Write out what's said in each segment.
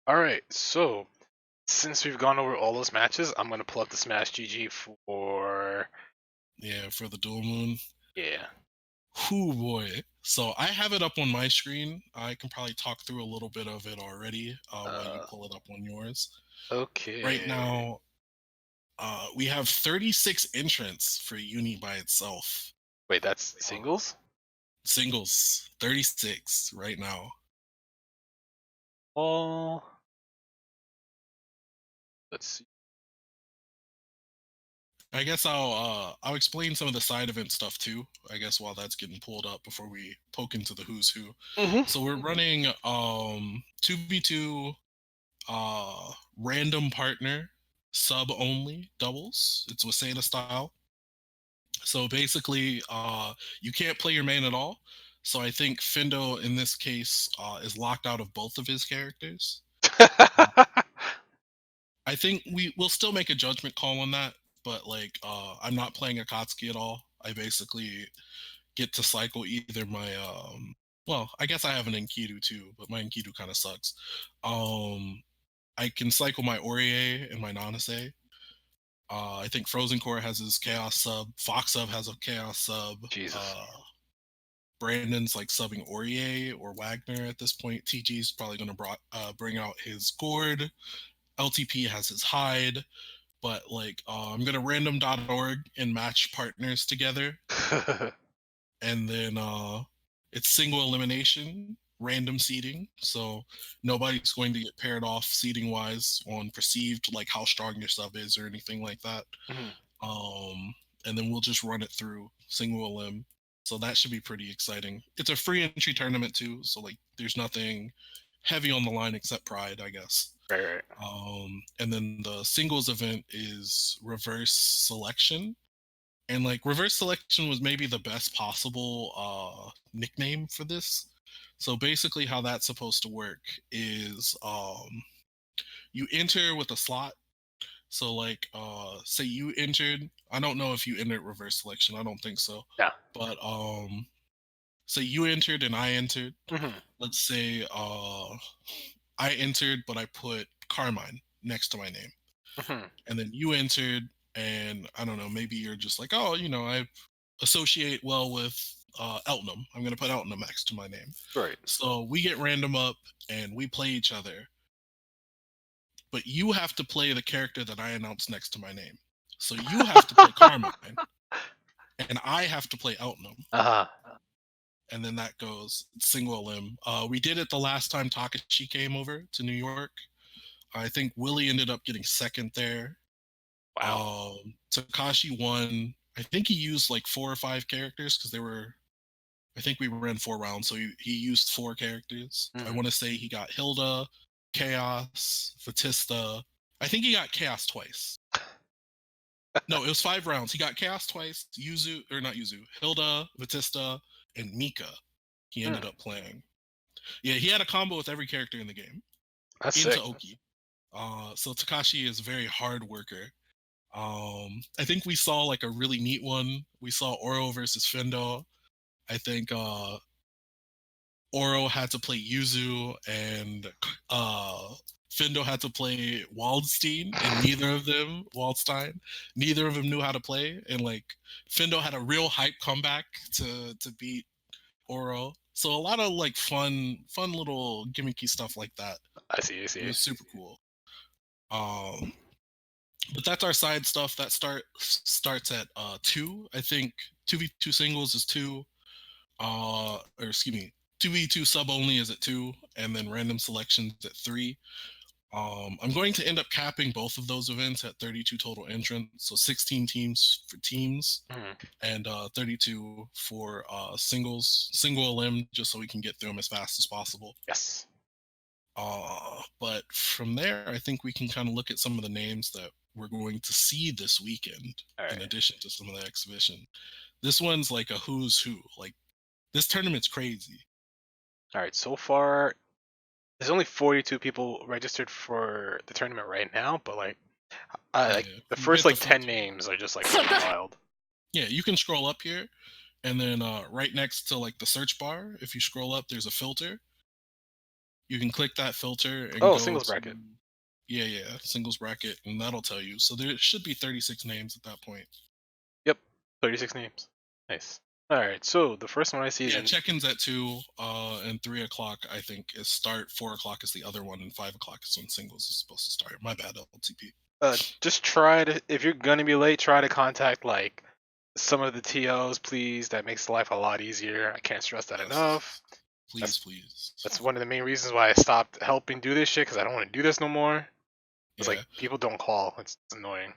Alright, so since we've gone over all those matches, I'm gonna pull up the SmashGG for Yeah, for the dual moon. yeah. Whoo boy. So I have it up on my screen. I can probably talk through a little bit of it already while you Uh pull it up on yours. Right okay. now, we have 36 entrants for Uni by itself. Wait, that's Uh, singles? Singles, 36 right now. Oh, let's see. I guess I'll explain some of the side event stuff too. I guess while that's getting pulled up before we poke into the who's who. Mm-hmm. So we're running 2v2 random partner sub only doubles. It's Waseda style. So basically you can't play your main at all. So I think Findo in this case is locked out of both of his characters. Uh, I think we will still make a judgment call on that, but like I'm not playing Akatsuki at all. I basically get to cycle either my well, I guess I have an Enkidu too, but my Enkidu kind of sucks. I can cycle my Orie and my Nanase. I think Frozen Core has his Chaos sub. Fox sub has a Chaos sub. Jesus. Brandon's like subbing Orie or Wagner at this point. TG's probably going to bring out his Gourd. LTP has his Hide. But like, I'm going to random.org and match partners together. And then it's single elimination, random seeding. So nobody's going to get paired off seeding wise on perceived, like how strong your sub is or anything like that. Mhm. And then we'll just run it through single elim. So that should be pretty exciting. It's a free entry tournament too, so like there's nothing heavy on the line except pride, I guess. Right, right. And then the singles event is reverse selection, and like reverse selection was maybe the best possible nickname for this. So basically, how that's supposed to work is you enter with a slot. So like say you entered, I don't know if you entered reverse selection, I don't think so. Yeah. But say you entered and I entered. Mm-hmm. Let's say I entered but I put Carmine next to my name. Mm-hmm. And then you entered and I don't know, maybe you're just like, oh, I associate well with Eltnum. I'm going to put Eltnum next to my name. Right. So we get random up and we play each other, but you have to play the character that I announced next to my name. So you have to play Carmine, and I have to play Eltnum. Uh-huh. And then that goes single limb. We did it the last time Takashi came over to New York. I think Willie ended up getting second there. Wow. Takashi won. I think he used like 4 or 5 characters because they were. I think we ran 4 rounds, so he used 4 characters. I Mm-hmm. want to say he got Hilda, Chaos, Vatista. I think he got Chaos twice. No, it was 5 rounds. He got Chaos twice. Yuzu or not Yuzu, Hilda, Vatista, and Mika. He ended Mm. up playing. Yeah, he had a combo with every character in the game That's into sick. Oki. So Takashi is a very hard worker. I think we saw like a really neat one. We saw Oro versus Fendo. I think Oro had to play Yuzu and Fendo had to play Waldstein, and Waldstein, neither of them knew how to play. And like Fendo had a real hype comeback to beat Oro. So a lot of like fun little gimmicky stuff like that. I see, I It see. was super cool. Um, but that's our side stuff. That starts at 2. I think 2v2 singles is 2. Or excuse me, 2v2 sub only is at 2, and then random selections at 3. I'm going to end up capping both of those events at 32 total entrants, so 16 teams for teams Mm-hmm. and 32 for single elim, just so we can get through them as fast as possible. Yes. But from there, I think we can kind of look at some of the names that we're going to see this weekend, All in right. addition to some of the exhibition. This one's like a who's who. Like this tournament's crazy. All right. So far, there's only 42 people registered for the tournament right now, but like Yeah, the we first get the like 10 filter. names are just like really wild. Yeah, you can scroll up here, and then right next to like the search bar, if you scroll up, there's a filter. You can click that filter and Oh, go singles to bracket. yeah, singles bracket, and that'll tell you. So there should be 36 names at that point. Yep, 36 names. Nice. All right, so the first one I see is Yeah, in. check-ins at 2, and 3 o'clock. I think is start. 4 o'clock is the other one, and 5 o'clock is when singles is supposed to start. My bad, LTP. Just try to, if you're gonna be late, try to contact like some of the TOs, please. That makes life a lot easier. I can't stress that enough. Yes, please, That's please. that's one of the main reasons why I stopped helping do this shit because I don't want to do this no more. It's like Yeah, people don't call. It's annoying.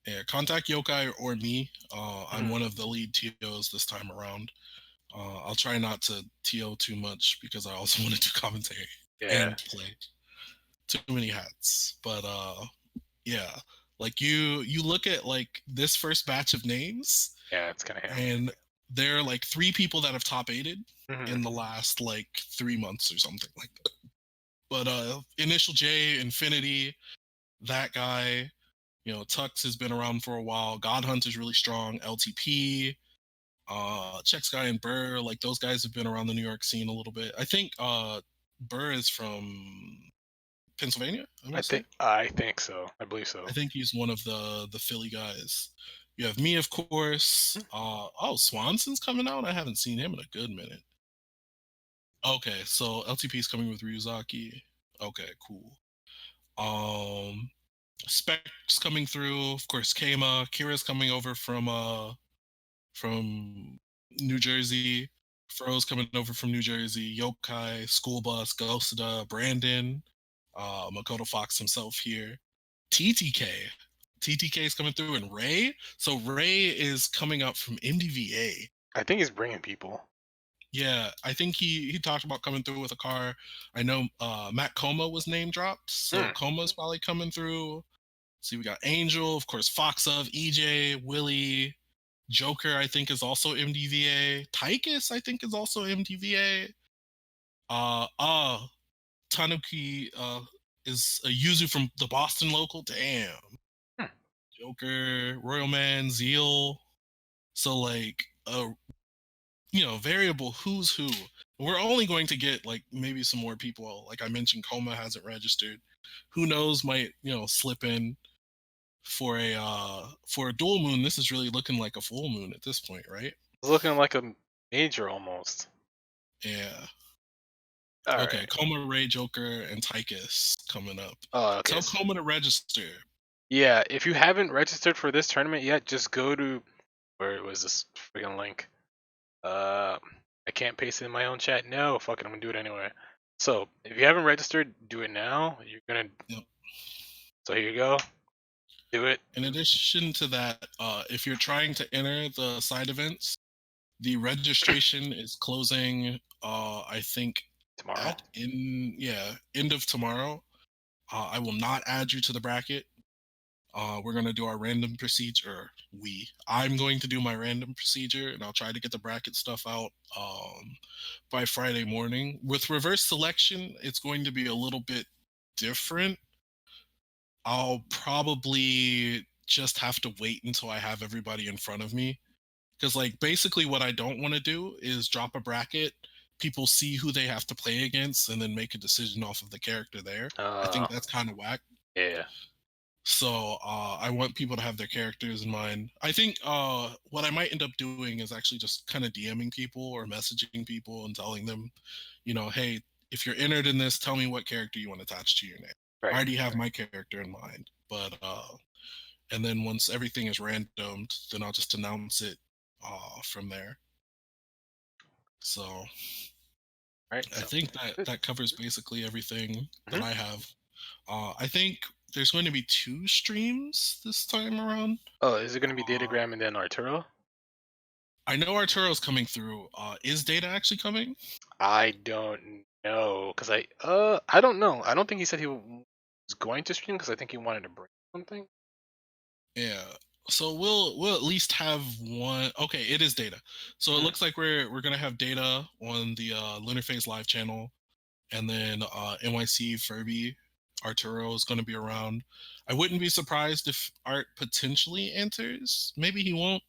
yeah. Contact Yokai or me. I'm Mhm. one of the lead TOs this time around. I'll try not to TO too much because I also want to do commentary Yeah, and play. Too many hats, but yeah. Like you look at like this first batch of names, yeah, it's kind of him. and there are like 3 people that have top aided Hmm. in the last like 3 months or something like that. But Initial J, Infinity, that guy, Tux has been around for a while. God Hunt is really strong. LTP, Chex Guy and Burr, like those guys have been around the New York scene a little bit. I think Burr is from Pennsylvania, I want to say. I think so. I believe I so. think he's one of the Philly guys. You have me, of course. Mm. Oh, Swanson's coming out. I haven't seen him in a good minute. Okay, so LTP is coming with Ryuzaki. Okay, cool. Um, Spec's coming through. Of course, Kama. Kira's coming over from New Jersey. Fro's coming over from New Jersey. Yokai, School Bus, Ghostada, Brandon, Makoto Fox himself here. TTK. TTK is coming through, and Ray. So Ray is coming up from MDVA. I think he's bringing people. Yeah, I think he talked about coming through with a car. I know Matt Coma was name dropped, so Mm. Coma's probably coming through. See, we got Angel, of course, Fox of EJ, Willie, Joker. I think is also MDVA. Tychus, I think, is also MDVA. Uh, uh, Tanuki is a user from the Boston local. Damn. Hmm. Joker, Royal Man, Zeal. So like variable who's who. We're only going to get like maybe some more people. Like I mentioned, Coma hasn't registered. Who knows might, slip in for a dual moon. This is really looking like a full moon at this point, right? It's looking like a major almost. Yeah. All Okay, right. Coma, Ray, Joker, and Tychus coming up. Oh, okay. Tell Coma to register. Yeah, if you haven't registered for this tournament yet, just go to where was this freaking link? Uh, I can't paste it in my own chat. No, fuck it, I'm gonna do it anyway. So if you haven't registered, do it now. You're gonna. Yep. So here you go. Do it In addition to that, if you're trying to enter the side events, the registration is closing. I think tomorrow. end of tomorrow. I will not add you to the bracket. We're gonna do our random procedure. I'm going to do my random procedure, and I'll try to get the bracket stuff out by Friday morning. With reverse selection, it's going to be a little bit different. I'll probably just have to wait until I have everybody in front of me. Because, like, basically, what I don't want to do is drop a bracket, people see who they have to play against, and then make a decision off of the character there. I Uh, think that's kind of whack. yeah. So I want people to have their characters in mind. I think what I might end up doing is actually just kind of DMing people or messaging people and telling them, hey, if you're entered in this, tell me what character you want attached to your name. I Right. already have my character in mind, but and then once everything is randomed, then I'll just announce it from there. So Right. I So think that good. that covers basically everything that Hmm. I have. I think there's going to be 2 streams this time around. Oh, is it gonna be Uh, Datagram and then Arturo? I know Arturo's coming through. Is Data actually coming? I don't know, cause I don't know. I don't think he said he was going to stream, cause I think he wanted to bring something. Yeah. So we'll at least have one. Okay, it is Data. So it Hmm. looks like we're gonna have Data on the Lunar Phase live channel, and then NYC Furby Arturo is gonna be around. I wouldn't be surprised if Art potentially enters. Maybe he won't.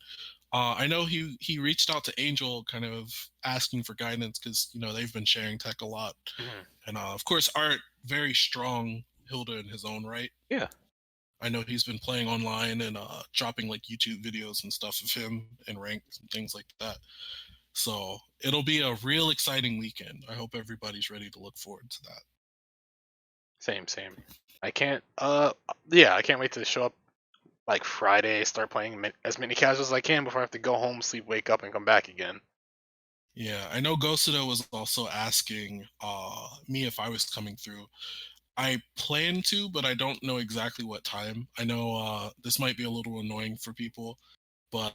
I know he reached out to Angel, kind of asking for guidance because they've been sharing tech a lot, Mhm. and of course Art, very strong Hilda in his own right. Yeah, I know he's been playing online and dropping like YouTube videos and stuff of him and ranked and things like that. So it'll be a real exciting weekend. I hope everybody's ready to look forward to that. same, same. I can't. Yeah, I can't wait to show up like Friday, start playing as many casuals as I can before I have to go home, sleep, wake up, and come back again. Yeah, I know Gosado was also asking me if I was coming through. I plan to, but I don't know exactly what time. I know this might be a little annoying for people, but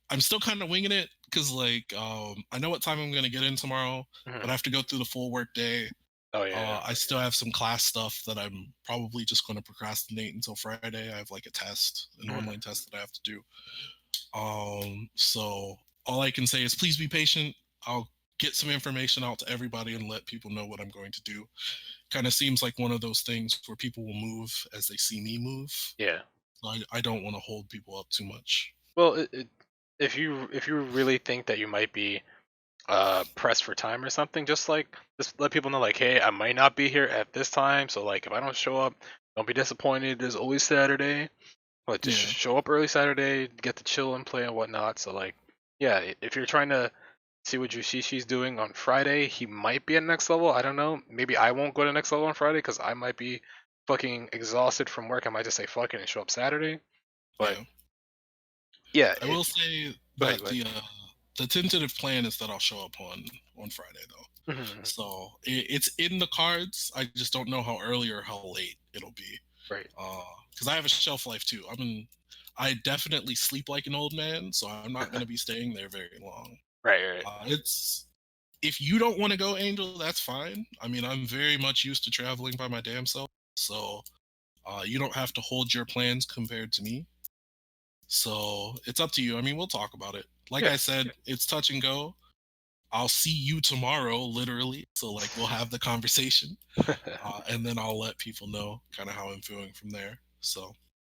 I'm still kind of winging it because I know what time I'm gonna get in tomorrow, but Mhm. I have to go through the full work day. Oh yeah, yeah. I still have some class stuff that I'm probably just going to procrastinate until Friday. I have like a test, an Mhm. online test that I have to do. So all I can say is please be patient. I'll get some information out to everybody and let people know what I'm going to do. Kind of seems like one of those things where people will move as they see me move. Yeah. So I don't want to hold people up too much. Well, if you really think that you might be pressed for time or something, just let people know like, hey, I might not be here at this time, so like if I don't show up, don't be disappointed. There's always Saturday. But just Yeah, show up early Saturday, get to chill and play and whatnot. So like, yeah, if you're trying to see what Juushichi's doing on Friday, he might be at next level. I don't know. Maybe I won't go to next level on Friday because I might be fucking exhausted from work. I might just say fuck it and show up Saturday. But yeah. yeah, I will say go ahead, that go ahead. the tentative plan is that I'll show up on Friday though. Mhm. So it's in the cards. I just don't know how early or how late it'll be. Right, Because I have a shelf life too. I definitely sleep like an old man, so I'm not going to be staying there very long. right, right. It's If you don't want to go, Angel, that's fine. I mean, I'm very much used to traveling by my damn self, so you don't have to hold your plans compared to me. So it's up to you. I mean, we'll talk about it. Like Yeah. I said, it's touch and go. I'll see you tomorrow, literally. So like we'll have the conversation, and then I'll let people know kind of how I'm feeling from there. So